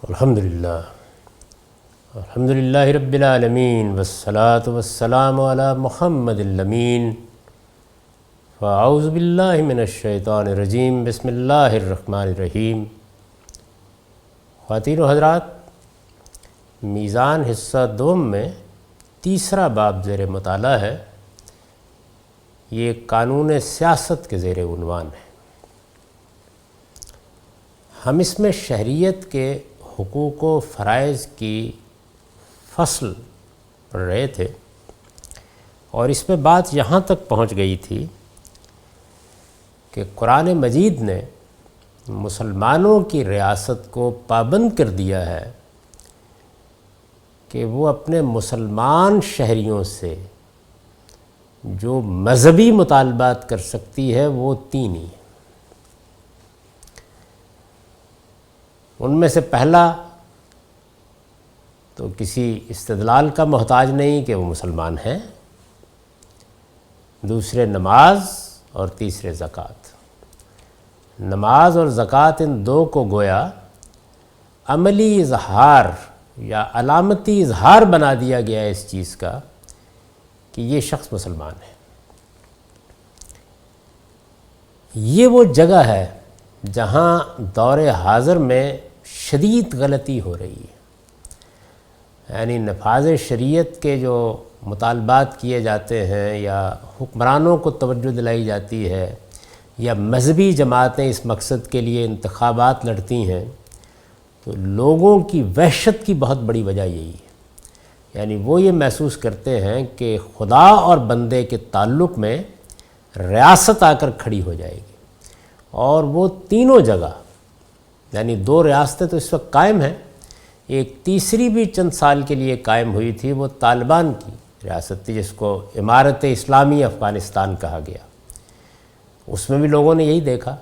الحمدللہ رب العالمین والصلاة والسلام علی محمد الامین فاعوذ باللہ من الشیطان الرجیم بسم اللہ الرحمن الرحیم۔ خواتین و حضرات، میزان حصہ دوم میں تیسرا باب زیر مطالعہ ہے۔ یہ قانون سیاست کے زیر عنوان ہے۔ ہم اس میں شہریت کے حقوق و فرائض کی فصل پڑھ رہے تھے، اور اس میں بات یہاں تک پہنچ گئی تھی کہ قرآن مجید نے مسلمانوں کی ریاست کو پابند کر دیا ہے کہ وہ اپنے مسلمان شہریوں سے جو مذہبی مطالبات کر سکتی ہے وہ تین ہی ہیں۔ ان میں سے پہلا تو کسی استدلال کا محتاج نہیں کہ وہ مسلمان ہیں، دوسرے نماز اور تیسرے زکوٰۃ۔ نماز اور زکوٰۃ ان دو کو گویا عملی اظہار یا علامتی اظہار بنا دیا گیا ہے اس چیز کا کہ یہ شخص مسلمان ہے۔ یہ وہ جگہ ہے جہاں دور حاضر میں شدید غلطی ہو رہی ہے، یعنی نفاذ شریعت کے جو مطالبات کیے جاتے ہیں یا حکمرانوں کو توجہ دلائی جاتی ہے یا مذہبی جماعتیں اس مقصد کے لیے انتخابات لڑتی ہیں، تو لوگوں کی وحشت کی بہت بڑی وجہ یہی ہے۔ یعنی وہ یہ محسوس کرتے ہیں کہ خدا اور بندے کے تعلق میں ریاست آ کر کھڑی ہو جائے گی، اور وہ تینوں جگہ یعنی دو ریاستیں تو اس وقت قائم ہیں، ایک تیسری بھی چند سال کے لیے قائم ہوئی تھی، وہ طالبان کی ریاست تھی جس کو امارت اسلامی افغانستان کہا گیا۔ اس میں بھی لوگوں نے یہی دیکھا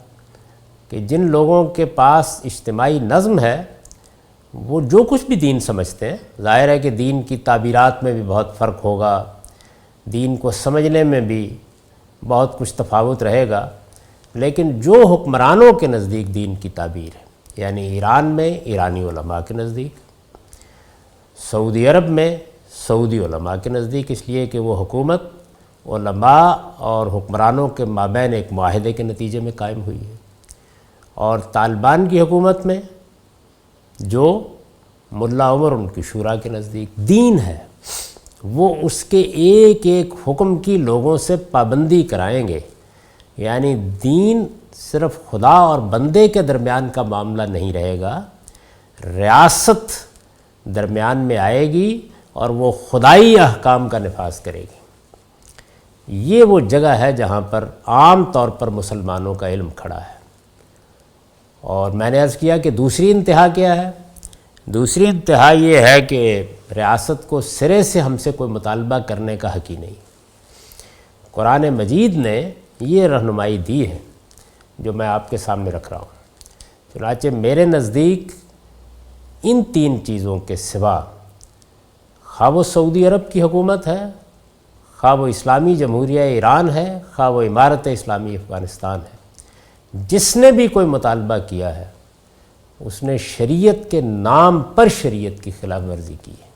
کہ جن لوگوں کے پاس اجتماعی نظم ہے وہ جو کچھ بھی دین سمجھتے ہیں، ظاہر ہے کہ دین کی تعبیرات میں بھی بہت فرق ہوگا، دین کو سمجھنے میں بھی بہت کچھ تفاوت رہے گا، لیکن جو حکمرانوں کے نزدیک دین کی تعبیر ہے، یعنی ایران میں ایرانی علماء کے نزدیک، سعودی عرب میں سعودی علماء کے نزدیک، اس لیے کہ وہ حکومت علماء اور حکمرانوں کے مابین ایک معاہدے کے نتیجے میں قائم ہوئی ہے، اور طالبان کی حکومت میں جو ملا عمر ان کی شورا کے نزدیک دین ہے، وہ اس کے ایک ایک حکم کی لوگوں سے پابندی کرائیں گے۔ یعنی دین صرف خدا اور بندے کے درمیان کا معاملہ نہیں رہے گا، ریاست درمیان میں آئے گی اور وہ خدائی احکام کا نفاذ کرے گی۔ یہ وہ جگہ ہے جہاں پر عام طور پر مسلمانوں کا علم کھڑا ہے۔ اور میں نے عرض کیا کہ دوسری انتہا کیا ہے؟ دوسری انتہا یہ ہے کہ ریاست کو سرے سے ہم سے کوئی مطالبہ کرنے کا حق ہی نہیں۔ قرآن مجید نے یہ رہنمائی دی ہے جو میں آپ کے سامنے رکھ رہا ہوں۔ چنانچہ میرے نزدیک ان تین چیزوں کے سوا، خواہ وہ سعودی عرب کی حکومت ہے، خواہ وہ اسلامی جمہوریہ ایران ہے، خواہ وہ امارت اسلامی افغانستان ہے، جس نے بھی کوئی مطالبہ کیا ہے اس نے شریعت کے نام پر شریعت کی خلاف ورزی کی ہے،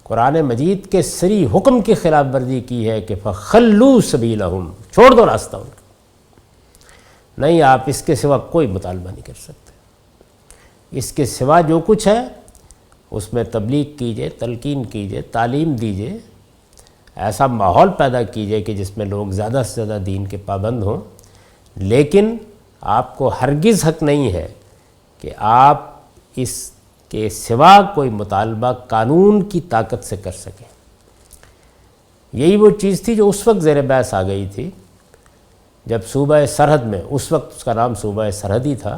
قرآن مجید کے صریح حکم کی خلاف ورزی کی ہے کہ فَخَلُّوا سَبِيلَهُمْ، چھوڑ دو راستہ ان کا، نہیں آپ اس کے سوا کوئی مطالبہ نہیں کر سکتے۔ اس کے سوا جو کچھ ہے اس میں تبلیغ کیجئے، تلقین کیجئے، تعلیم دیجئے، ایسا ماحول پیدا کیجئے کہ جس میں لوگ زیادہ سے زیادہ دین کے پابند ہوں، لیکن آپ کو ہرگز حق نہیں ہے کہ آپ اس کے سوا کوئی مطالبہ قانون کی طاقت سے کر سکیں۔ یہی وہ چیز تھی جو اس وقت زیر بحث آ گئی تھی جب صوبہ سرحد میں، اس وقت اس کا نام صوبہ سرحد ہی تھا،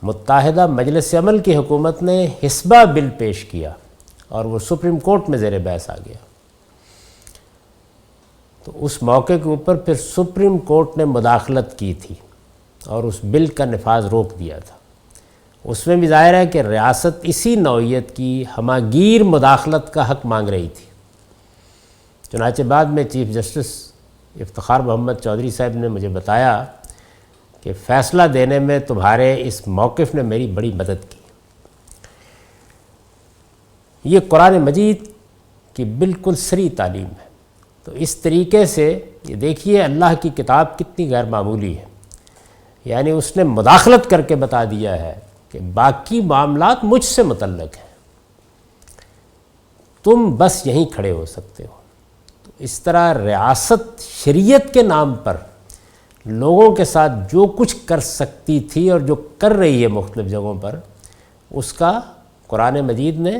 متحدہ مجلس عمل کی حکومت نے حسبہ بل پیش کیا اور وہ سپریم کورٹ میں زیر بحث آ گیا۔ تو اس موقع کے اوپر پھر سپریم کورٹ نے مداخلت کی تھی اور اس بل کا نفاذ روک دیا تھا۔ اس میں بھی ظاہر ہے کہ ریاست اسی نوعیت کی ہماگیر مداخلت کا حق مانگ رہی تھی۔ چنانچہ بعد میں چیف جسٹس افتخار محمد چودھری صاحب نے مجھے بتایا کہ کہ فیصلہ دینے میں تمہارے اس موقف نے میری بڑی مدد کی۔ یہ قرآن مجید کی بالکل صریح تعلیم ہے۔ تو اس طریقے سے یہ دیکھیے اللہ کی کتاب کتنی غیر معمولی ہے، یعنی اس نے مداخلت کر کے بتا دیا ہے کہ باقی معاملات مجھ سے متعلق ہیں، تم بس یہیں کھڑے ہو سکتے ہو۔ تو اس طرح ریاست شریعت کے نام پر لوگوں کے ساتھ جو کچھ کر سکتی تھی اور جو کر رہی ہے مختلف جگہوں پر، اس کا قرآن مجید نے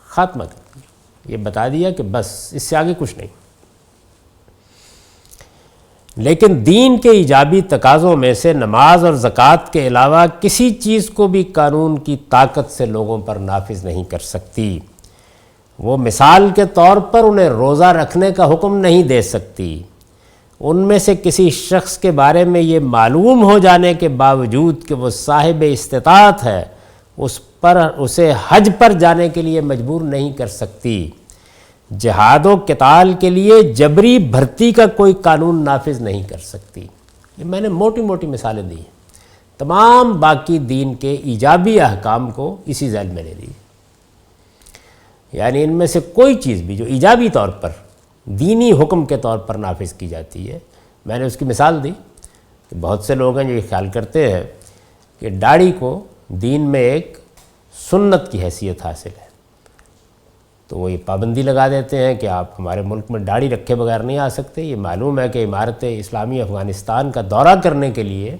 خاتمہ کر دیا۔ یہ بتا دیا کہ بس اس سے آگے کچھ نہیں۔ لیکن دین کے ایجابی تقاضوں میں سے نماز اور زکوٰۃ کے علاوہ کسی چیز کو بھی قانون کی طاقت سے لوگوں پر نافذ نہیں کر سکتی۔ وہ مثال کے طور پر انہیں روزہ رکھنے کا حکم نہیں دے سکتی۔ ان میں سے کسی شخص کے بارے میں یہ معلوم ہو جانے کے باوجود کہ وہ صاحب استطاعت ہے، اسے حج پر جانے کے لیے مجبور نہیں کر سکتی۔ جہاد و قتال کے لیے جبری بھرتی کا کوئی قانون نافذ نہیں کر سکتی۔ یہ میں نے موٹی موٹی مثالیں دی ہیں، تمام باقی دین کے ایجابی احکام کو اسی ذیل میں لے لی۔ یعنی ان میں سے کوئی چیز بھی جو ایجابی طور پر دینی حکم کے طور پر نافذ کی جاتی ہے، میں نے اس کی مثال دی کہ بہت سے لوگ ہیں جو یہ خیال کرتے ہیں کہ داڑھی کو دین میں ایک سنت کی حیثیت حاصل ہے، تو وہ یہ پابندی لگا دیتے ہیں کہ آپ ہمارے ملک میں داڑھی رکھے بغیر نہیں آ سکتے۔ یہ معلوم ہے کہ عمارت اسلامی افغانستان کا دورہ کرنے کے لیے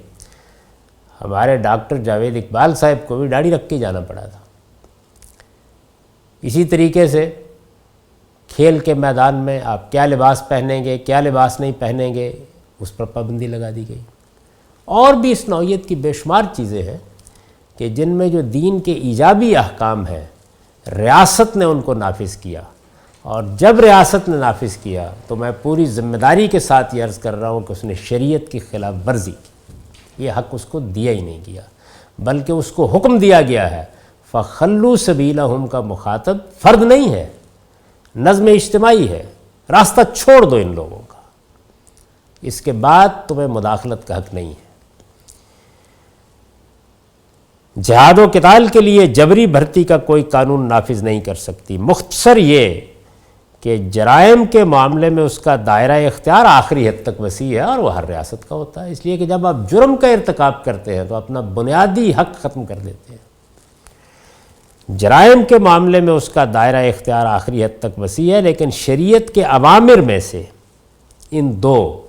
ہمارے ڈاکٹر جاوید اقبال صاحب کو بھی داڑھی رکھ کے جانا پڑا تھا۔ اسی طریقے سے کھیل کے میدان میں آپ کیا لباس پہنیں گے، کیا لباس نہیں پہنیں گے، اس پر پابندی لگا دی گئی۔ اور بھی اس نوعیت کی بے شمار چیزیں ہیں کہ جن میں جو دین کے ایجابی احکام ہیں ریاست نے ان کو نافذ کیا، اور جب ریاست نے نافذ کیا تو میں پوری ذمہ داری کے ساتھ یہ عرض کر رہا ہوں کہ اس نے شریعت کی خلاف ورزی کی۔ یہ حق اس کو دیا ہی نہیں گیا، بلکہ اس کو حکم دیا گیا ہے فَخَلُّوا سَبِيلَهُمْ کا مخاطب فرد نہیں ہے، نظم اجتماعی ہے، راستہ چھوڑ دو ان لوگوں کا، اس کے بعد تمہیں مداخلت کا حق نہیں ہے۔ جہاد و قتال کے لیے جبری بھرتی کا کوئی قانون نافذ نہیں کر سکتی۔ مختصر یہ کہ جرائم کے معاملے میں اس کا دائرہ اختیار آخری حد تک وسیع ہے اور وہ ہر ریاست کا ہوتا ہے، اس لیے کہ جب آپ جرم کا ارتکاب کرتے ہیں تو اپنا بنیادی حق ختم کر دیتے ہیں۔ جرائم کے معاملے میں اس کا دائرہ اختیار آخری حد تک وسیع ہے، لیکن شریعت کے اوامر میں سے ان دو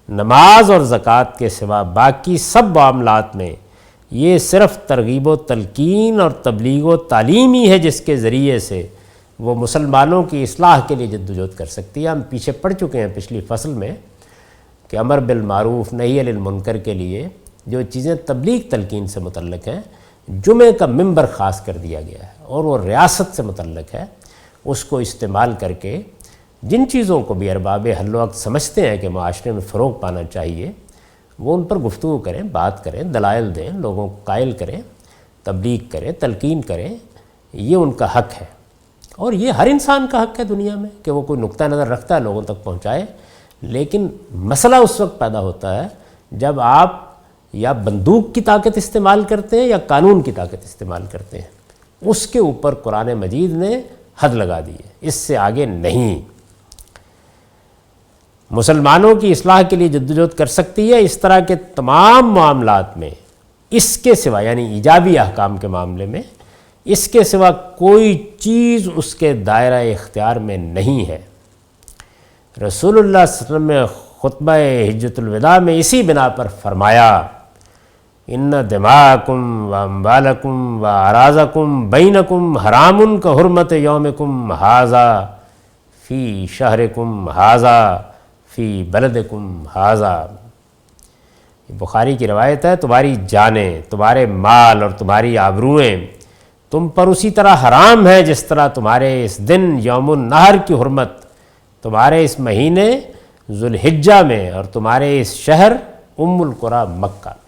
نماز اور زکوٰۃ کے سوا باقی سب معاملات میں یہ صرف ترغیب و تلقین اور تبلیغ و تعلیم ہی ہے جس کے ذریعے سے وہ مسلمانوں کی اصلاح کے لیے جدوجہد کر سکتی ہے۔ ہم پیچھے پڑ چکے ہیں پچھلی فصل میں کہ امر بالمعروف نہی عن المنکر کے لیے جو چیزیں تبلیغ تلقین سے متعلق ہیں، جمعہ کا ممبر خاص کر دیا گیا ہے اور وہ ریاست سے متعلق ہے۔ اس کو استعمال کر کے جن چیزوں کو بھی ارباب حل و عقد سمجھتے ہیں کہ معاشرے میں فروغ پانا چاہیے، وہ ان پر گفتگو کریں، بات کریں، دلائل دیں، لوگوں کو قائل کریں، تبلیغ کریں، تلقین کریں۔ یہ ان کا حق ہے، اور یہ ہر انسان کا حق ہے دنیا میں کہ وہ کوئی نقطہ نظر رکھتا ہے لوگوں تک پہنچائے۔ لیکن مسئلہ اس وقت پیدا ہوتا ہے جب آپ یا بندوق کی طاقت استعمال کرتے ہیں یا قانون کی طاقت استعمال کرتے ہیں۔ اس کے اوپر قرآن مجید نے حد لگا دی ہے، اس سے آگے نہیں۔ مسلمانوں کی اصلاح کے لیے جدوجہد کر سکتی ہے، اس طرح کے تمام معاملات میں اس کے سوا، یعنی ایجابی احکام کے معاملے میں اس کے سوا کوئی چیز اس کے دائرہ اختیار میں نہیں ہے۔ رسول اللہ صلی اللہ علیہ وسلم نے خطبہ حجۃ الوداع میں اسی بنا پر فرمایا ان دماءکم و اموالکم و اعراضکم بینکم حرام کحرمت یومکم ھذا فی شہرکم ھذا فی بلدکم ھذا۔ بخاری کی روایت ہے، تمہاری جانیں، تمہارے مال اور تمہاری آبروئیں تم پر اسی طرح حرام ہے جس طرح تمہارے اس دن یوم النحر کی حرمت تمہارے اس مہینے ذوالحجہ میں اور تمہارے اس شہر ام القریٰ مکہ میں۔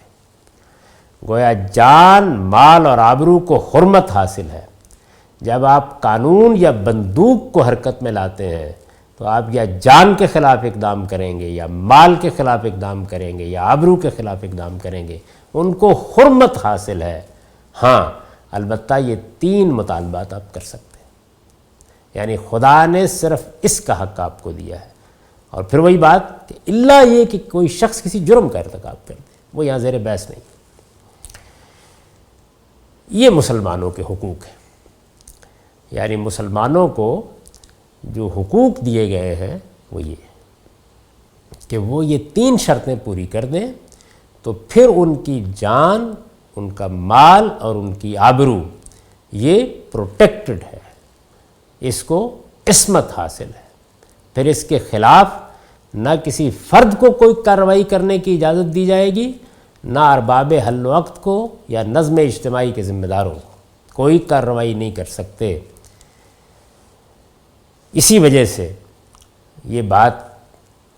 گویا جان، مال اور آبرو کو حرمت حاصل ہے۔ جب آپ قانون یا بندوق کو حرکت میں لاتے ہیں تو آپ یا جان کے خلاف اقدام کریں گے یا مال کے خلاف اقدام کریں گے یا آبرو کے خلاف اقدام کریں گے، ان کو حرمت حاصل ہے۔ ہاں البتہ یہ 3 مطالبات آپ کر سکتے ہیں، یعنی خدا نے صرف اس کا حق آپ کو دیا ہے، اور پھر وہی بات کہ الا یہ کہ کوئی شخص کسی جرم کا ارتکاب کر دے، وہ یہاں زیر بحث نہیں۔ یہ مسلمانوں کے حقوق ہیں، یعنی مسلمانوں کو جو حقوق دیے گئے ہیں وہ یہ کہ وہ یہ 3 شرطیں پوری کر دیں تو پھر ان کی جان، ان کا مال اور ان کی آبرو یہ پروٹیکٹڈ ہے، اس کو عصمت حاصل ہے۔ پھر اس کے خلاف نہ کسی فرد کو کوئی کارروائی کرنے کی اجازت دی جائے گی، نہ ارباب حل و عقد کو یا نظم اجتماعی کے ذمہ داروں کو کوئی کارروائی نہیں کر سکتے۔ اسی وجہ سے یہ بات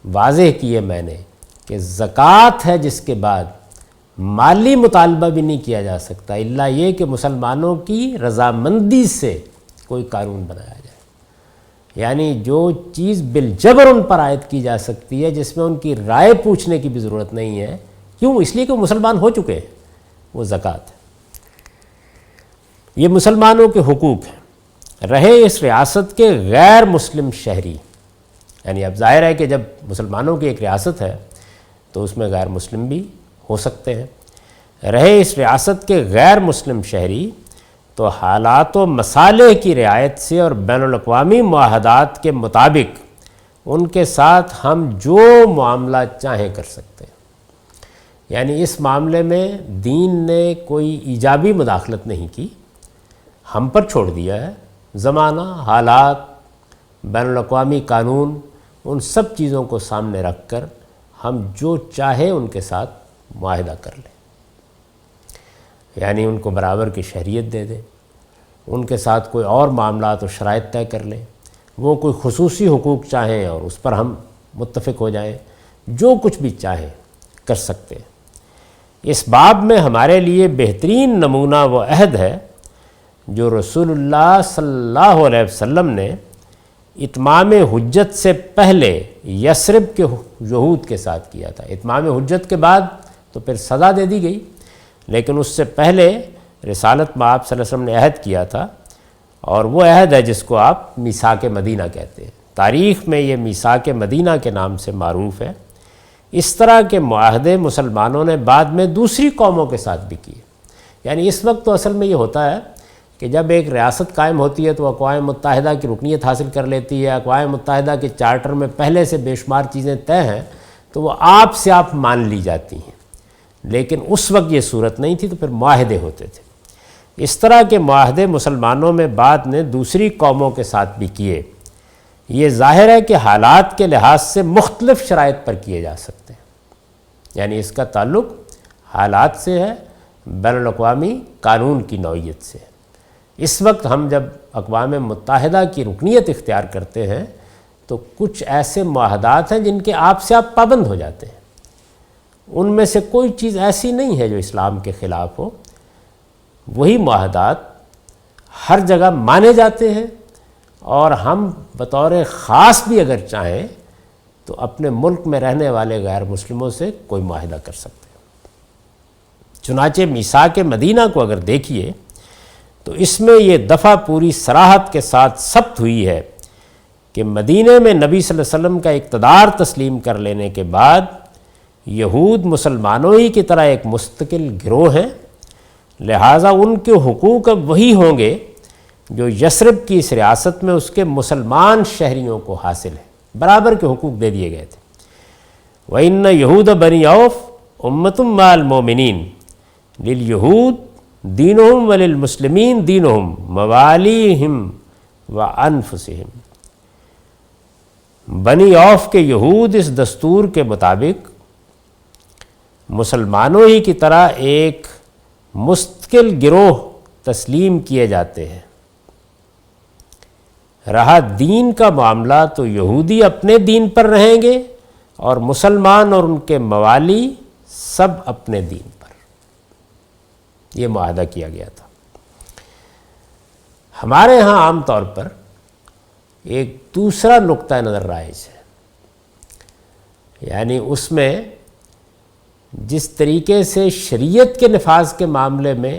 واضح کی ہے میں نے کہ زکوٰۃ ہے جس کے بعد مالی مطالبہ بھی نہیں کیا جا سکتا الا یہ کہ مسلمانوں کی رضامندی سے کوئی قانون بنایا جائے، یعنی جو چیز بالجبر ان پر عائد کی جا سکتی ہے، جس میں ان کی رائے پوچھنے کی بھی ضرورت نہیں ہے، کیوں؟ اس لیے کہ وہ مسلمان ہو چکے ہیں، وہ زکوٰۃ ہے۔ یہ مسلمانوں کے حقوق ہیں۔ رہے اس ریاست کے غیر مسلم شہری، یعنی اب ظاہر ہے کہ جب مسلمانوں کی ایک ریاست ہے تو اس میں غیر مسلم بھی ہو سکتے ہیں۔ رہے اس ریاست کے غیر مسلم شہری تو حالات و مصالح کی رعایت سے اور بین الاقوامی معاہدات کے مطابق ان کے ساتھ ہم جو معاملہ چاہیں کر سکتے ہیں، یعنی اس معاملے میں دین نے کوئی ایجابی مداخلت نہیں کی، ہم پر چھوڑ دیا ہے۔ زمانہ، حالات، بین الاقوامی قانون، ان سب چیزوں کو سامنے رکھ کر ہم جو چاہیں ان کے ساتھ معاہدہ کر لیں، یعنی ان کو برابر کی شہریت دے دیں، ان کے ساتھ کوئی اور معاملات و شرائط طے کر لیں، وہ کوئی خصوصی حقوق چاہیں اور اس پر ہم متفق ہو جائیں، جو کچھ بھی چاہیں کر سکتے ہیں۔ اس باب میں ہمارے لیے بہترین نمونہ وہ عہد ہے جو رسول اللہ صلی اللہ علیہ وسلم نے اتمام حجت سے پہلے یثرب کے یہود کے ساتھ کیا تھا۔ اتمام حجت کے بعد تو پھر سزا دے دی گئی، لیکن اس سے پہلے رسالت میں آپ صلی اللہ علیہ وسلم نے عہد کیا تھا، اور وہ عہد ہے جس کو آپ میثاق مدینہ کہتے ہیں۔ تاریخ میں یہ میثاق مدینہ کے نام سے معروف ہے۔ اس طرح کے معاہدے مسلمانوں نے بعد میں دوسری قوموں کے ساتھ بھی کیے، یعنی اس وقت تو اصل میں یہ ہوتا ہے کہ جب ایک ریاست قائم ہوتی ہے تو اقوام متحدہ کی رکنیت حاصل کر لیتی ہے، اقوام متحدہ کے چارٹر میں پہلے سے بے شمار چیزیں طے ہیں تو وہ آپ سے آپ مان لی جاتی ہیں، لیکن اس وقت یہ صورت نہیں تھی، تو پھر معاہدے ہوتے تھے۔ اس طرح کے معاہدے مسلمانوں میں بعد نے دوسری قوموں کے ساتھ بھی کیے۔ یہ ظاہر ہے کہ حالات کے لحاظ سے مختلف شرائط پر کیے جا سکتے ہیں، یعنی اس کا تعلق حالات سے ہے، بین الاقوامی قانون کی نوعیت سے ہے۔ اس وقت ہم جب اقوام متحدہ کی رکنیت اختیار کرتے ہیں تو کچھ ایسے معاہدات ہیں جن کے آپ سے آپ پابند ہو جاتے ہیں، ان میں سے کوئی چیز ایسی نہیں ہے جو اسلام کے خلاف ہو۔ وہی معاہدات ہر جگہ مانے جاتے ہیں، اور ہم بطور خاص بھی اگر چاہیں تو اپنے ملک میں رہنے والے غیر مسلموں سے کوئی معاہدہ کر سکتے ہیں۔ چنانچہ میثاق مدینہ کو اگر دیکھیے تو اس میں یہ دفعہ پوری صراحت کے ساتھ ثبت ہوئی ہے کہ مدینہ میں نبی صلی اللہ علیہ وسلم کا اقتدار تسلیم کر لینے کے بعد یہود مسلمانوں ہی کی طرح ایک مستقل گروہ ہیں، لہٰذا ان کے حقوق اب وہی ہوں گے جو یثرب کی اس ریاست میں اس کے مسلمان شہریوں کو حاصل ہے، برابر کے حقوق دے دیے گئے تھے۔ وَإِنَّ يَهُودَ بَنِي عَوْفَ أُمَّةٌ مَّعَ الْمُؤْمِنِينَ لِلْيَهُودِ دِينُهُمْ وَلِلْمُسْلِمِينَ دِينُهُمْ مَوَالِيهِمْ وَأَنفُسِهِمْ۔ بنی عوف کے یہود اس دستور کے مطابق مسلمانوں ہی کی طرح ایک مستقل گروہ تسلیم کیے جاتے ہیں۔ رہا دین کا معاملہ تو یہودی اپنے دین پر رہیں گے اور مسلمان اور ان کے موالی سب اپنے دین پر۔ یہ معاہدہ کیا گیا تھا۔ ہمارے ہاں عام طور پر ایک دوسرا نقطہ نظر رائج ہے، یعنی اس میں جس طریقے سے شریعت کے نفاذ کے معاملے میں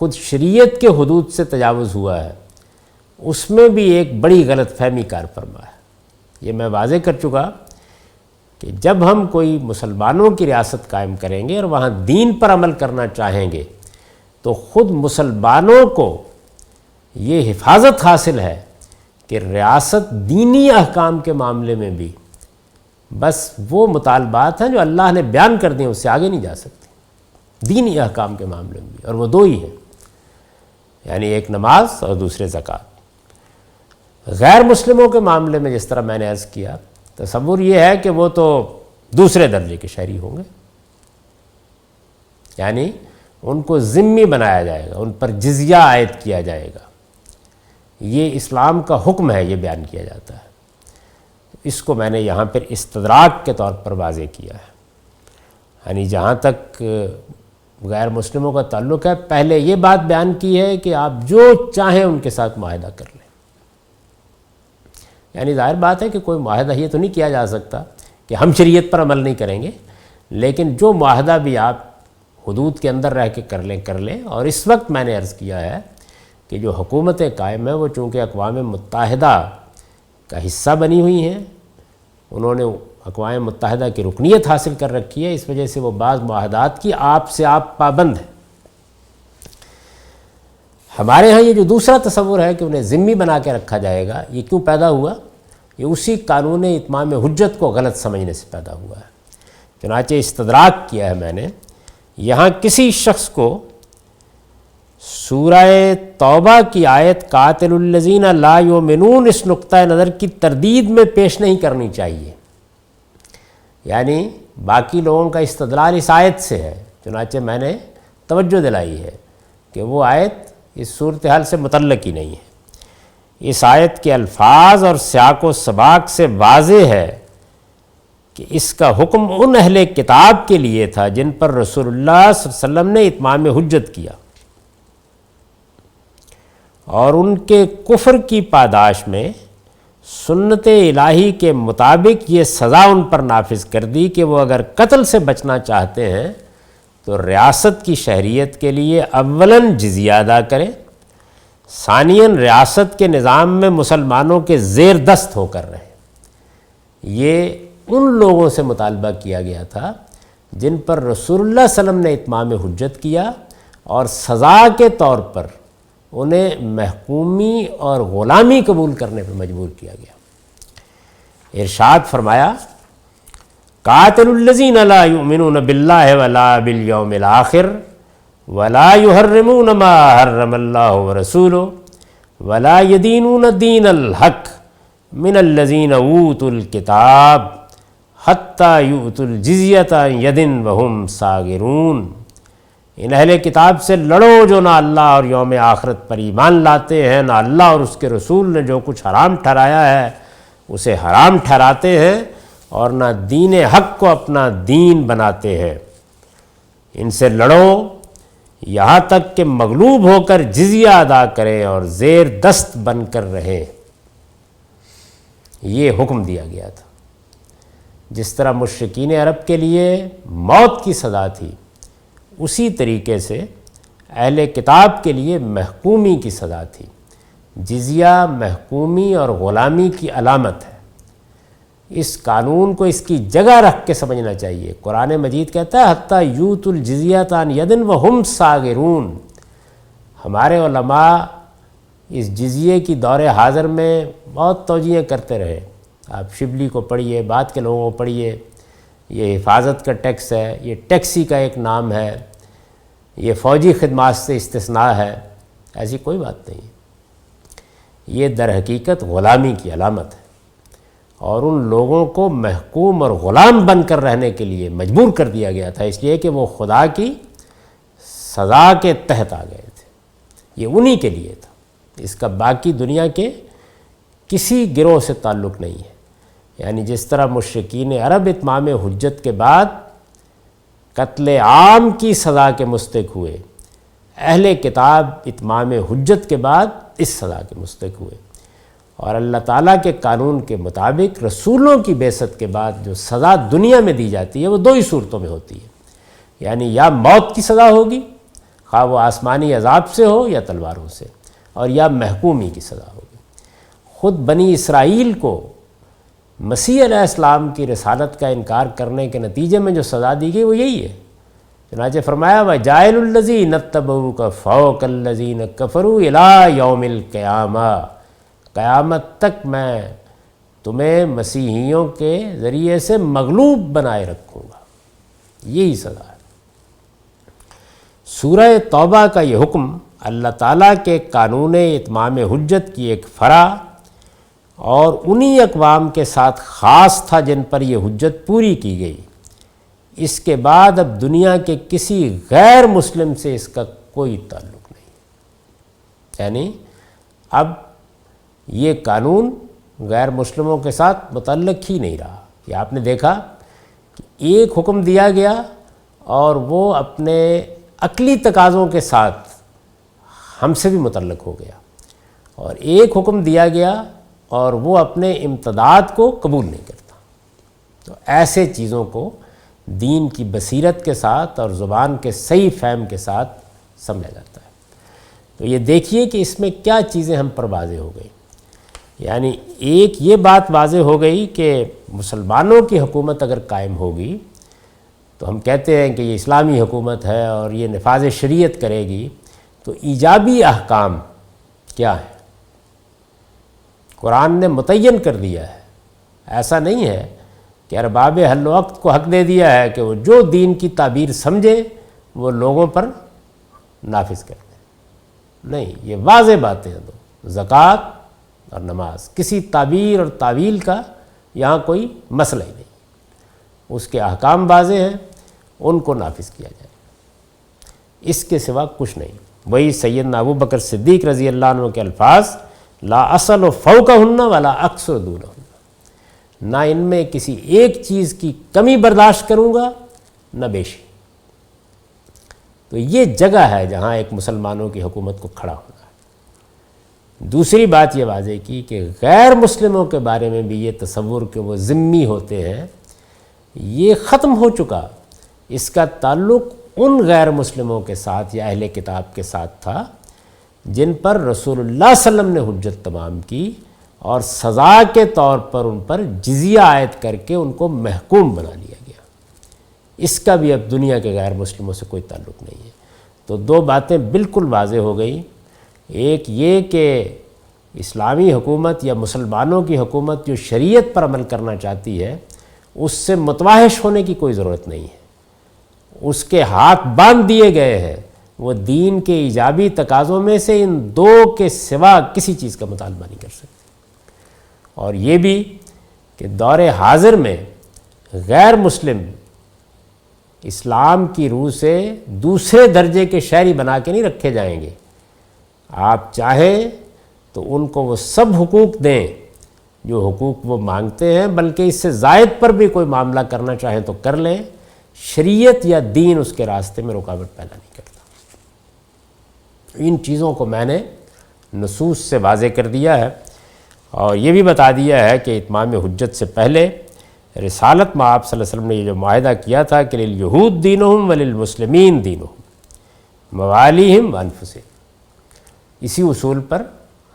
خود شریعت کے حدود سے تجاوز ہوا ہے، اس میں بھی ایک بڑی غلط فہمی کار فرما ہے۔ یہ میں واضح کر چکا کہ جب ہم کوئی مسلمانوں کی ریاست قائم کریں گے اور وہاں دین پر عمل کرنا چاہیں گے تو خود مسلمانوں کو یہ حفاظت حاصل ہے کہ ریاست دینی احکام کے معاملے میں بھی بس وہ مطالبات ہیں جو اللہ نے بیان کر دیں، اس سے آگے نہیں جا سکتی دینی احکام کے معاملے میں بھی، اور وہ دو ہی ہیں، یعنی ایک نماز اور دوسرے زکوٰۃ۔ غیر مسلموں کے معاملے میں جس طرح میں نے عرض کیا، تصور یہ ہے کہ وہ تو دوسرے درجے کے شہری ہوں گے، یعنی ان کو ذمہ بنایا جائے گا، ان پر جزیہ عائد کیا جائے گا۔ یہ اسلام کا حکم ہے، یہ بیان کیا جاتا ہے۔ اس کو میں نے یہاں پر استدراک کے طور پر واضح کیا ہے، یعنی جہاں تک غیر مسلموں کا تعلق ہے، پہلے یہ بات بیان کی ہے کہ آپ جو چاہیں ان کے ساتھ معاہدہ کر لیں۔ یعنی ظاہر بات ہے کہ کوئی معاہدہ یہ تو نہیں کیا جا سکتا کہ ہم شریعت پر عمل نہیں کریں گے، لیکن جو معاہدہ بھی آپ حدود کے اندر رہ کے کر لیں۔ اور اس وقت میں نے عرض کیا ہے کہ جو حکومتیں قائم ہیں وہ چونکہ اقوام متحدہ کا حصہ بنی ہوئی ہیں، انہوں نے اقوام متحدہ کی رکنیت حاصل کر رکھی ہے، اس وجہ سے وہ بعض معاہدات کی آپ سے آپ پابند ہیں۔ ہمارے ہاں یہ جو دوسرا تصور ہے کہ انہیں ذمہ بنا کے رکھا جائے گا، یہ کیوں پیدا ہوا؟ یہ اسی قانون اتمام حجت کو غلط سمجھنے سے پیدا ہوا ہے۔ چنانچہ استدراک کیا ہے میں نے، یہاں کسی شخص کو سورہ توبہ کی آیت قاتل الذین لا یؤمنون اس نقطہ نظر کی تردید میں پیش نہیں کرنی چاہیے، یعنی باقی لوگوں کا استدلال اس آیت سے ہے، چنانچہ میں نے توجہ دلائی ہے کہ وہ آیت اس صورتحال سے متعلق ہی نہیں ہے۔ اس آیت کے الفاظ اور سیاق و سباق سے واضح ہے کہ اس کا حکم ان اہل کتاب کے لیے تھا جن پر رسول اللہ صلی اللہ علیہ وسلم نے اتمام حجت کیا، اور ان کے کفر کی پاداش میں سنت الہی کے مطابق یہ سزا ان پر نافذ کر دی کہ وہ اگر قتل سے بچنا چاہتے ہیں تو ریاست کی شہریت کے لیے اولاً جزیہ ادا کریں، ثانیاً ریاست کے نظام میں مسلمانوں کے زیر دست ہو کر رہیں۔ یہ ان لوگوں سے مطالبہ کیا گیا تھا جن پر رسول اللہ صلی اللہ علیہ وسلم نے اتمام حجت کیا اور سزا کے طور پر انہیں محکومی اور غلامی قبول کرنے پر مجبور کیا گیا۔ ارشاد فرمایا قاتل الذین لا یؤمنون باللہ ولا بالیوم الآخر ولا یحرمون ما حرم اللہ ورسولہ ولا یدینون دین الحق من الذین اوتوا الکتاب حتی یؤتوا الجزیۃ عن ید وہم صاغرون۔ ان اہل کتاب سے لڑو جو نہ اللہ اور یوم آخرت پر ایمان لاتے ہیں، نہ اللہ اور اس کے رسول نے جو کچھ حرام ٹھہرایا ہے اسے حرام ٹھہراتے ہیں، اور نہ دین حق کو اپنا دین بناتے ہیں۔ ان سے لڑو یہاں تک کہ مغلوب ہو کر جزیہ ادا کریں اور زیر دست بن کر رہیں۔ یہ حکم دیا گیا تھا۔ جس طرح مشرکین عرب کے لیے موت کی سزا تھی، اسی طریقے سے اہل کتاب کے لیے محکومی کی سزا تھی۔ جزیہ محکومی اور غلامی کی علامت ہے۔ اس قانون کو اس کی جگہ رکھ کے سمجھنا چاہیے۔ قرآن مجید کہتا ہے حتی یؤتوا الجزیۃ عن ید وہم صاغرون۔ ہمارے علماء اس جزیے کی دور حاضر میں بہت توجیہیں کرتے رہے۔ آپ شبلی کو پڑھیے، بعد کے لوگوں کو پڑھیے، یہ حفاظت کا ٹیکس ہے، یہ ٹیکسی کا ایک نام ہے، یہ فوجی خدمات سے استثناء ہے۔ ایسی کوئی بات نہیں، یہ در حقیقت غلامی کی علامت ہے، اور ان لوگوں کو محکوم اور غلام بن کر رہنے کے لیے مجبور کر دیا گیا تھا، اس لیے کہ وہ خدا کی سزا کے تحت آ گئے تھے۔ یہ انہی کے لیے تھا، اس کا باقی دنیا کے کسی گروہ سے تعلق نہیں ہے۔ یعنی جس طرح مشرکین عرب اتمام حجت کے بعد قتل عام کی سزا کے مستحق ہوئے، اہل کتاب اتمام حجت کے بعد اس سزا کے مستحق ہوئے۔ اور اللہ تعالیٰ کے قانون کے مطابق رسولوں کی بعثت کے بعد جو سزا دنیا میں دی جاتی ہے وہ دو ہی صورتوں میں ہوتی ہے، یعنی یا موت کی سزا ہوگی، خواہ وہ آسمانی عذاب سے ہو یا تلواروں سے، اور یا محکومی کی سزا ہوگی۔ خود بنی اسرائیل کو مسیح علیہ السلام کی رسالت کا انکار کرنے کے نتیجے میں جو سزا دی گئی وہ یہی ہے۔ چنانچہ فرمایا وَجَاعِلُ الَّذِينَ اتَّبَعُوكَ فَوْقَ الَّذِينَ كَفَرُوا إِلَىٰ يَوْمِ الْقِيَامَةِ، قیامت تک میں تمہیں مسیحیوں کے ذریعے سے مغلوب بنائے رکھوں گا، یہی سزا ہے۔ سورہ توبہ کا یہ حکم اللہ تعالیٰ کے قانون اتمام حجت کی ایک فرع اور انہی اقوام کے ساتھ خاص تھا جن پر یہ حجت پوری کی گئی۔ اس کے بعد اب دنیا کے کسی غیر مسلم سے اس کا کوئی تعلق نہیں، یعنی اب یہ قانون غیر مسلموں کے ساتھ متعلق ہی نہیں رہا۔ یہ آپ نے دیکھا کہ ایک حکم دیا گیا اور وہ اپنے عقلی تقاضوں کے ساتھ ہم سے بھی متعلق ہو گیا، اور ایک حکم دیا گیا اور وہ اپنے امتداد کو قبول نہیں کرتا۔ تو ایسے چیزوں کو دین کی بصیرت کے ساتھ اور زبان کے صحیح فہم کے ساتھ سمجھا جاتا ہے۔ تو یہ دیکھیے کہ اس میں کیا چیزیں ہم پر واضح ہو گئی، یعنی ایک یہ بات واضح ہو گئی کہ مسلمانوں کی حکومت اگر قائم ہوگی تو ہم کہتے ہیں کہ یہ اسلامی حکومت ہے اور یہ نفاذ شریعت کرے گی، تو ایجابی احکام کیا ہے قرآن نے متعین کر دیا ہے۔ ایسا نہیں ہے کہ ارباب حل وقت کو حق دے دیا ہے کہ وہ جو دین کی تعبیر سمجھے وہ لوگوں پر نافذ کر دیں، نہیں، یہ واضح باتیں ہیں۔ دو زکوٰۃ اور نماز، کسی تعبیر اور تعویل کا یہاں کوئی مسئلہ ہی نہیں، اس کے احکام واضح ہیں، ان کو نافذ کیا جائے، اس کے سوا کچھ نہیں۔ وہی سیدنا ابو بکر صدیق رضی اللہ عنہ کے الفاظ لا اصل فوقہن ولا اقصر دونہن، نہ ان میں کسی ایک چیز کی کمی برداشت کروں گا نہ بیشی۔ تو یہ جگہ ہے جہاں ایک مسلمانوں کی حکومت کو کھڑا ہونا ہے۔ دوسری بات یہ واضح کی کہ غیر مسلموں کے بارے میں بھی یہ تصور کہ وہ ذمہ ہوتے ہیں یہ ختم ہو چکا۔ اس کا تعلق ان غیر مسلموں کے ساتھ یا اہل کتاب کے ساتھ تھا جن پر رسول اللہ صلی اللہ علیہ وسلم نے حجت تمام کی اور سزا کے طور پر ان پر جزیہ عائد کر کے ان کو محکوم بنا لیا گیا۔ اس کا بھی اب دنیا کے غیر مسلموں سے کوئی تعلق نہیں ہے۔ تو دو باتیں بالکل واضح ہو گئیں، ایک یہ کہ اسلامی حکومت یا مسلمانوں کی حکومت جو شریعت پر عمل کرنا چاہتی ہے اس سے متوحش ہونے کی کوئی ضرورت نہیں ہے، اس کے ہاتھ باندھ دیے گئے ہیں، وہ دین کے ایجابی تقاضوں میں سے ان دو کے سوا کسی چیز کا مطالبہ نہیں کر سکتے۔ اور یہ بھی کہ دور حاضر میں غیر مسلم اسلام کی روح سے دوسرے درجے کے شہری بنا کے نہیں رکھے جائیں گے۔ آپ چاہیں تو ان کو وہ سب حقوق دیں جو حقوق وہ مانگتے ہیں، بلکہ اس سے زائد پر بھی کوئی معاملہ کرنا چاہیں تو کر لیں، شریعت یا دین اس کے راستے میں رکاوٹ پیدا نہیں کرتا۔ ان چیزوں کو میں نے نصوص سے واضح کر دیا ہے، اور یہ بھی بتا دیا ہے کہ اتمام حجت سے پہلے رسالت میں آپ صلی اللہ علیہ وسلم نے یہ جو معاہدہ کیا تھا کہ للیہود دینہم وللمسلمین دینہم موالیہم وانفسہم، اسی اصول پر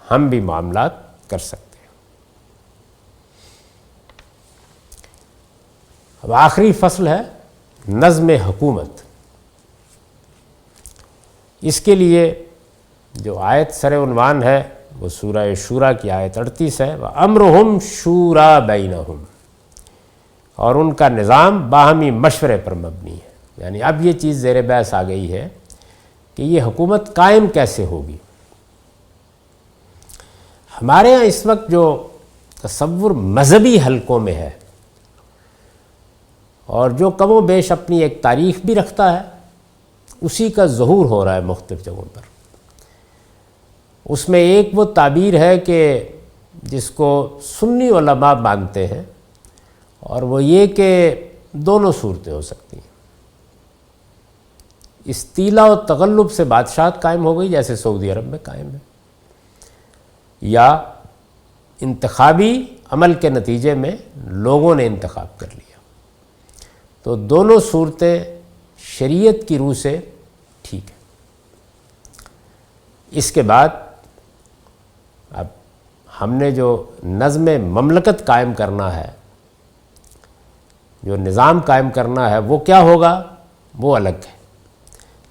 ہم بھی معاملات کر سکتے ہیں۔ اب آخری فصل ہے نظم حکومت۔ اس کے لیے جو آیت سر عنوان ہے وہ سورہ شورا کی آیت 38 ہے، وَأَمْرُهُمْ شُورَا بَيْنَهُمْ، اور ان کا نظام باہمی مشورے پر مبنی ہے۔ یعنی اب یہ چیز زیر بحث آ گئی ہے کہ یہ حکومت قائم کیسے ہوگی۔ ہمارے ہاں اس وقت جو تصور مذہبی حلقوں میں ہے اور جو کم و بیش اپنی ایک تاریخ بھی رکھتا ہے، اسی کا ظہور ہو رہا ہے مختلف جگہوں پر۔ اس میں ایک وہ تعبیر ہے کہ جس کو سنی علماء مانتے ہیں، اور وہ یہ کہ دونوں صورتیں ہو سکتی ہیں۔ استیلا و تغلب سے بادشاہت قائم ہو گئی جیسے سعودی عرب میں قائم ہے، یا انتخابی عمل کے نتیجے میں لوگوں نے انتخاب کر لیا۔ تو دونوں صورتیں شریعت کی روح سے ٹھیک ہے۔ اس کے بعد اب ہم نے جو نظم مملکت قائم کرنا ہے، جو نظام قائم کرنا ہے، وہ کیا ہوگا وہ الگ ہے،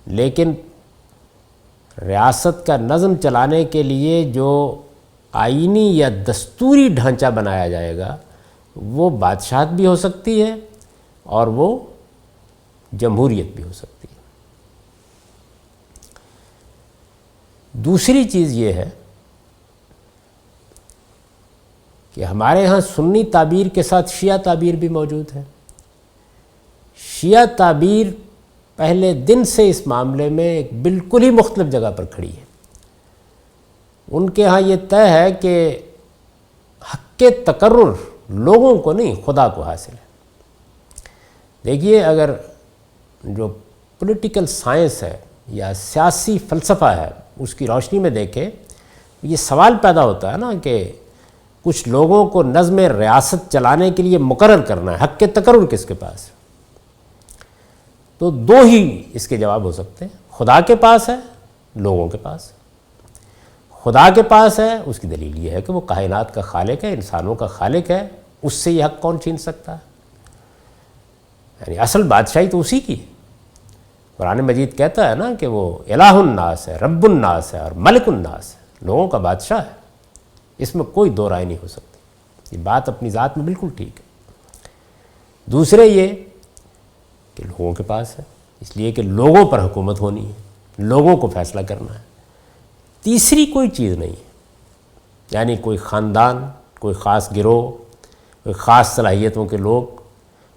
لیکن ریاست کا نظم چلانے کے لیے جو آئینی یا دستوری ڈھانچہ بنایا جائے گا وہ بادشاہت بھی ہو سکتی ہے اور وہ جمہوریت بھی ہو سکتی ہے۔ دوسری چیز یہ ہے کہ ہمارے ہاں سنی تعبیر کے ساتھ شیعہ تعبیر بھی موجود ہے۔ شیعہ تعبیر پہلے دن سے اس معاملے میں ایک بالکل ہی مختلف جگہ پر کھڑی ہے۔ ان کے ہاں یہ طے ہے کہ حق تقرر لوگوں کو نہیں، خدا کو حاصل ہے۔ دیکھیے، اگر جو پولیٹیکل سائنس ہے یا سیاسی فلسفہ ہے اس کی روشنی میں دیکھیں، یہ سوال پیدا ہوتا ہے نا کہ کچھ لوگوں کو نظم ریاست چلانے کے لیے مقرر کرنا ہے، حق تقرر کس کے پاس ہے؟ تو دو ہی اس کے جواب ہو سکتے ہیں، خدا کے پاس ہے، لوگوں کے پاس ہے۔ خدا کے پاس ہے، اس کی دلیل یہ ہے کہ وہ کائنات کا خالق ہے، انسانوں کا خالق ہے، اس سے یہ حق کون چھین سکتا ہے؟ یعنی اصل بادشاہی تو اسی کی ہے۔ قرآن مجید کہتا ہے نا کہ وہ الہ الناس ہے، رب الناس ہے اور ملک الناس ہے، لوگوں کا بادشاہ ہے۔ اس میں کوئی دو رائے نہیں ہو سکتی، یہ بات اپنی ذات میں بالکل ٹھیک ہے۔ دوسرے یہ کہ لوگوں کے پاس ہے، اس لیے کہ لوگوں پر حکومت ہونی ہے، لوگوں کو فیصلہ کرنا ہے۔ تیسری کوئی چیز نہیں ہے، یعنی کوئی خاندان، کوئی خاص گروہ، کوئی خاص صلاحیتوں کے لوگ،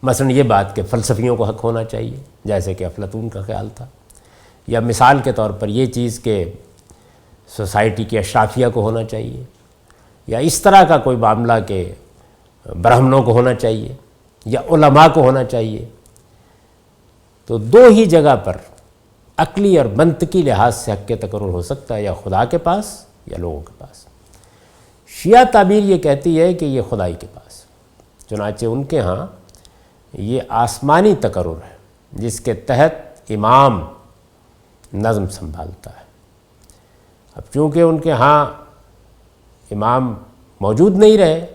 مثلا یہ بات کہ فلسفیوں کو حق ہونا چاہیے جیسے کہ افلاطون کا خیال تھا، یا مثال کے طور پر یہ چیز کہ سوسائٹی کے اشرافیہ کو ہونا چاہیے، یا اس طرح کا کوئی معاملہ کہ برہمنوں کو ہونا چاہیے یا علماء کو ہونا چاہیے۔ تو دو ہی جگہ پر عقلی اور منطقی لحاظ سے حق تقرر ہو سکتا ہے، یا خدا کے پاس یا لوگوں کے پاس۔ شیعہ تعبیر یہ کہتی ہے کہ یہ خدائی کے پاس، چنانچہ ان کے ہاں یہ آسمانی تقرر ہے جس کے تحت امام نظم سنبھالتا ہے۔ اب چونکہ ان کے ہاں امام موجود نہیں رہے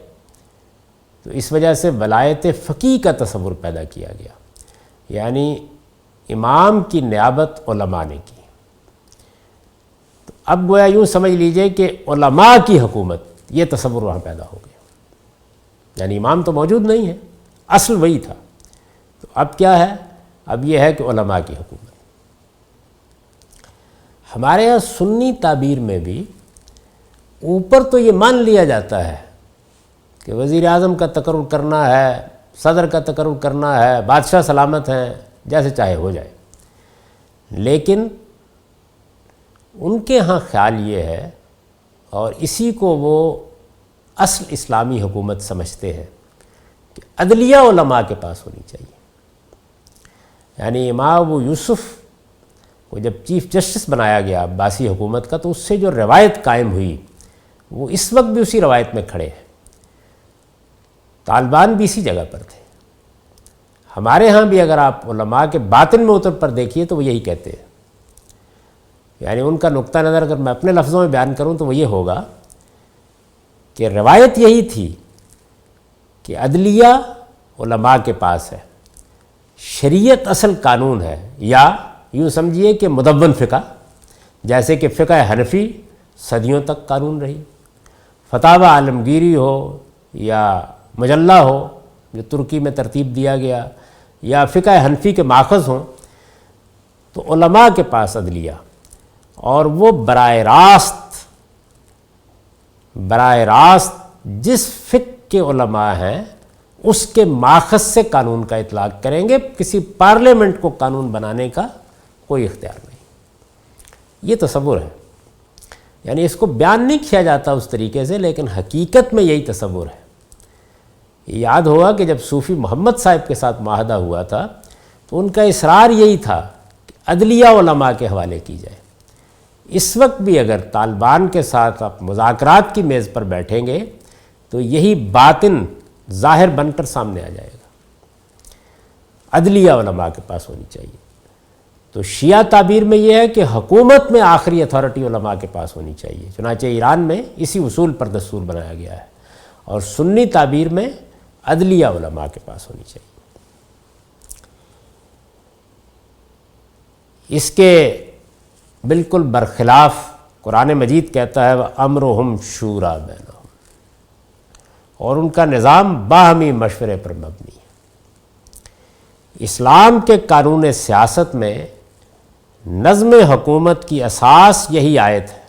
تو اس وجہ سے ولایت فقیہ کا تصور پیدا کیا گیا، یعنی امام کی نیابت علماء نے کی۔ تو اب گویا یوں سمجھ لیجئے کہ علماء کی حکومت، یہ تصور وہاں پیدا ہو گیا، یعنی امام تو موجود نہیں ہے، اصل وہی تھا۔ تو اب کیا ہے؟ اب یہ ہے کہ علماء کی حکومت۔ ہمارے یہاں سنی تعبیر میں بھی اوپر تو یہ مان لیا جاتا ہے کہ وزیر اعظم کا تقرر کرنا ہے، صدر کا تقرر کرنا ہے، بادشاہ سلامت ہیں، جیسے چاہے ہو جائے، لیکن ان کے ہاں خیال یہ ہے، اور اسی کو وہ اصل اسلامی حکومت سمجھتے ہیں، کہ عدلیہ علماء کے پاس ہونی چاہیے۔ یعنی امام ابو یوسف کو جب چیف جسٹس بنایا گیا عباسی حکومت کا، تو اس سے جو روایت قائم ہوئی وہ اس وقت بھی اسی روایت میں کھڑے ہیں۔ طالبان بھی اسی جگہ پر تھے۔ ہمارے ہاں بھی اگر آپ علماء کے باطن میں اتر پر دیکھیے تو وہ یہی کہتے ہیں، یعنی ان کا نقطہ نظر اگر میں اپنے لفظوں میں بیان کروں تو وہ یہ ہوگا کہ روایت یہی تھی کہ عدلیہ علماء کے پاس ہے، شریعت اصل قانون ہے، یا یوں سمجھیے کہ مدون فقہ، جیسے کہ فقہ حنفی صدیوں تک قانون رہی، فتاوی عالمگیری ہو یا مجلہ ہو جو ترکی میں ترتیب دیا گیا، یا فقہ حنفی کے ماخذ ہوں، تو علماء کے پاس عدلیہ، اور وہ براہ راست جس فقہ کے علماء ہیں اس کے ماخذ سے قانون کا اطلاق کریں گے، کسی پارلیمنٹ کو قانون بنانے کا کوئی اختیار نہیں۔ یہ تصور ہے، یعنی اس کو بیان نہیں کیا جاتا اس طریقے سے، لیکن حقیقت میں یہی تصور ہے۔ یاد ہوگا کہ جب صوفی محمد صاحب کے ساتھ معاہدہ ہوا تھا تو ان کا اصرار یہی تھا کہ عدلیہ علماء کے حوالے کی جائے۔ اس وقت بھی اگر طالبان کے ساتھ آپ مذاکرات کی میز پر بیٹھیں گے تو یہی باطن ظاہر بن کر سامنے آ جائے گا۔ عدلیہ علماء کے پاس ہونی چاہیے۔ تو شیعہ تعبیر میں یہ ہے کہ حکومت میں آخری اتھارٹی علماء کے پاس ہونی چاہیے، چنانچہ ایران میں اسی اصول پر دستور بنایا گیا ہے، اور سنی تعبیر میں عدلیہ علماء کے پاس ہونی چاہیے۔ اس کے بالکل برخلاف قرآن مجید کہتا ہے وَأَمْرُهُمْ شُورَىٰ بَيْنَهُمْ، اور ان کا نظام باہمی مشورے پر مبنی ہے۔ اسلام کے قانون سیاست میں نظم حکومت کی اساس یہی آیت ہے۔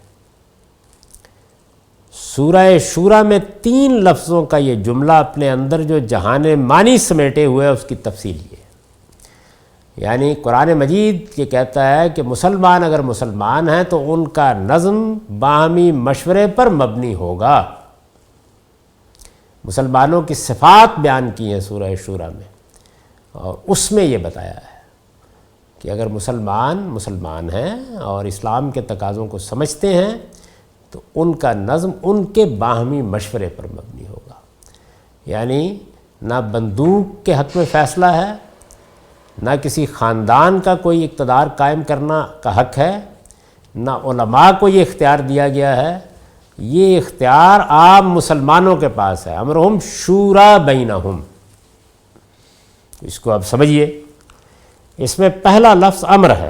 سورہ شورى میں 3 لفظوں کا یہ جملہ اپنے اندر جو جہان معنی سمیٹے ہوئے ہے اس کی تفصیل یہ ہے۔ یعنی قرآن مجید یہ کہتا ہے کہ مسلمان اگر مسلمان ہیں تو ان کا نظم باہمی مشورے پر مبنی ہوگا۔ مسلمانوں کی صفات بیان کی ہیں سورہ شورى میں، اور اس میں یہ بتایا ہے کہ اگر مسلمان ہیں اور اسلام کے تقاضوں کو سمجھتے ہیں تو ان کا نظم ان کے باہمی مشورے پر مبنی ہوگا۔ یعنی نہ بندوق کے حق میں فیصلہ ہے، نہ کسی خاندان کا کوئی اقتدار قائم کرنا کا حق ہے، نہ علماء کو یہ اختیار دیا گیا ہے، یہ اختیار عام مسلمانوں کے پاس ہے۔ امرہم شورا بینہم، اس کو اب سمجھیے۔ اس میں پہلا لفظ امر ہے۔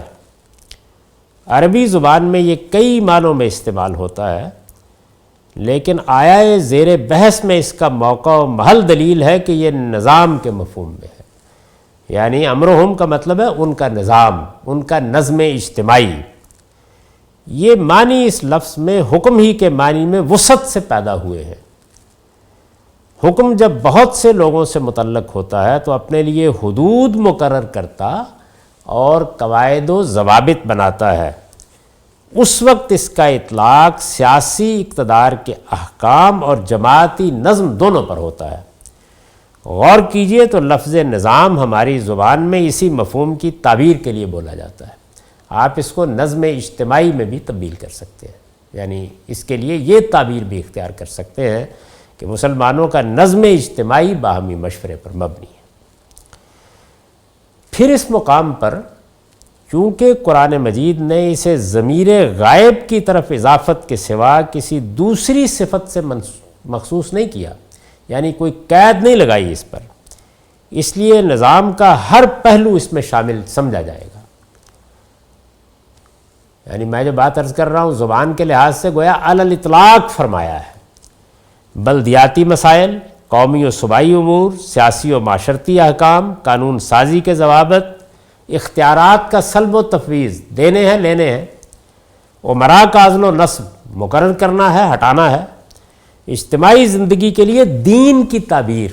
عربی زبان میں یہ کئی معنوں میں استعمال ہوتا ہے، لیکن آیا زیر بحث میں اس کا موقع و محل دلیل ہے کہ یہ نظام کے مفہوم میں ہے۔ یعنی امرہم کا مطلب ہے ان کا نظام، ان کا نظم اجتماعی۔ یہ معنی اس لفظ میں حکم ہی کے معنی میں وسعت سے پیدا ہوئے ہیں۔ حکم جب بہت سے لوگوں سے متعلق ہوتا ہے تو اپنے لیے حدود مقرر کرتا اور قواعد و ضوابط بناتا ہے۔ اس وقت اس کا اطلاق سیاسی اقتدار کے احکام اور جماعتی نظم دونوں پر ہوتا ہے۔ غور کیجئے تو لفظ نظام ہماری زبان میں اسی مفہوم کی تعبیر کے لیے بولا جاتا ہے۔ آپ اس کو نظم اجتماعی میں بھی تبدیل کر سکتے ہیں، یعنی اس کے لیے یہ تعبیر بھی اختیار کر سکتے ہیں کہ مسلمانوں کا نظم اجتماعی باہمی مشورے پر مبنی ہے۔ پھر اس مقام پر چونکہ قرآن مجید نے اسے ضمیر غائب کی طرف اضافت کے سوا کسی دوسری صفت سے مخصوص نہیں کیا، یعنی کوئی قید نہیں لگائی اس پر، اس لیے نظام کا ہر پہلو اس میں شامل سمجھا جائے گا۔ یعنی میں جو بات عرض کر رہا ہوں زبان کے لحاظ سے گویا علی الاطلاق فرمایا ہے۔ بلدیاتی مسائل، قومی و صوبائی امور، سیاسی و معاشرتی احکام، قانون سازی کے ضوابط، اختیارات کا سلب و تفویض، دینے ہیں لینے ہیں، امراء کا عزل و نصب، مقرر کرنا ہے ہٹانا ہے، اجتماعی زندگی کے لیے دین کی تعبیر،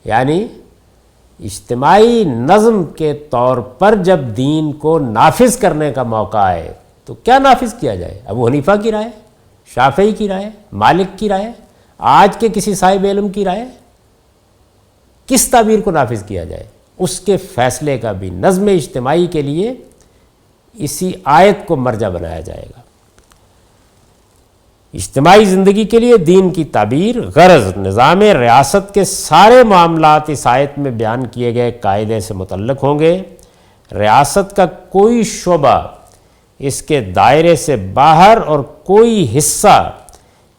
یعنی اجتماعی نظم کے طور پر جب دین کو نافذ کرنے کا موقع آئے تو کیا نافذ کیا جائے؟ ابو حنیفہ کی رائے، شافعی کی رائے، مالک کی رائے، آج کے کسی صاحب علم کی رائے، کس تعبیر کو نافذ کیا جائے؟ اس کے فیصلے کا بھی نظم اجتماعی کے لیے اسی آیت کو مرجع بنایا جائے گا۔ اجتماعی زندگی کے لیے دین کی تعبیر، غرض نظام ریاست کے سارے معاملات اس آیت میں بیان کیے گئے قاعدے سے متعلق ہوں گے۔ ریاست کا کوئی شعبہ اس کے دائرے سے باہر اور کوئی حصہ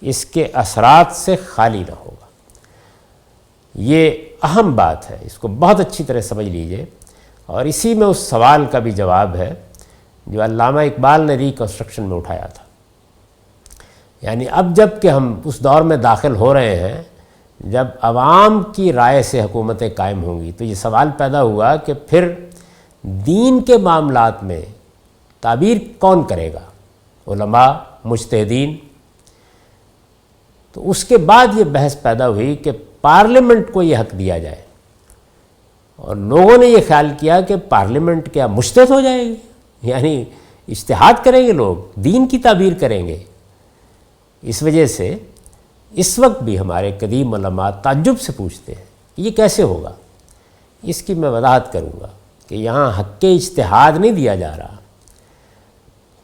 اس کے اثرات سے خالی نہ ہوگا۔ یہ اہم بات ہے، اس کو بہت اچھی طرح سمجھ لیجئے، اور اسی میں اس سوال کا بھی جواب ہے جو علامہ اقبال نے ریکنسٹرکشن میں اٹھایا تھا۔ یعنی اب جب کہ ہم اس دور میں داخل ہو رہے ہیں جب عوام کی رائے سے حکومتیں قائم ہوں گی، تو یہ سوال پیدا ہوا کہ پھر دین کے معاملات میں تعبیر کون کرے گا؟ علماء، مجتہدین۔ تو اس کے بعد یہ بحث پیدا ہوئی کہ پارلیمنٹ کو یہ حق دیا جائے، اور لوگوں نے یہ خیال کیا کہ پارلیمنٹ کیا مجتہد ہو جائے گی؟ یعنی اجتہاد کریں گے، لوگ دین کی تعبیر کریں گے۔ اس وجہ سے اس وقت بھی ہمارے قدیم علماء تعجب سے پوچھتے ہیں یہ کیسے ہوگا؟ اس کی میں وضاحت کروں گا کہ یہاں حق اجتہاد نہیں دیا جا رہا،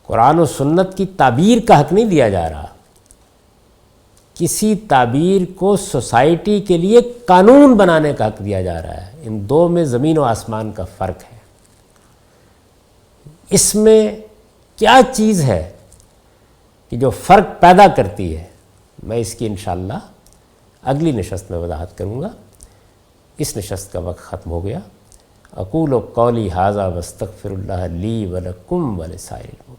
قرآن و سنت کی تعبیر کا حق نہیں دیا جا رہا، کسی تعبیر کو سوسائٹی کے لیے قانون بنانے کا حق دیا جا رہا ہے۔ ان دو میں زمین و آسمان کا فرق ہے۔ اس میں کیا چیز ہے کہ جو فرق پیدا کرتی ہے، میں اس کی انشاءاللہ اگلی نشست میں وضاحت کروں گا۔ اس نشست کا وقت ختم ہو گیا۔ اقول قولی ھذا واستغفر اللہ لی ولکم ولسائر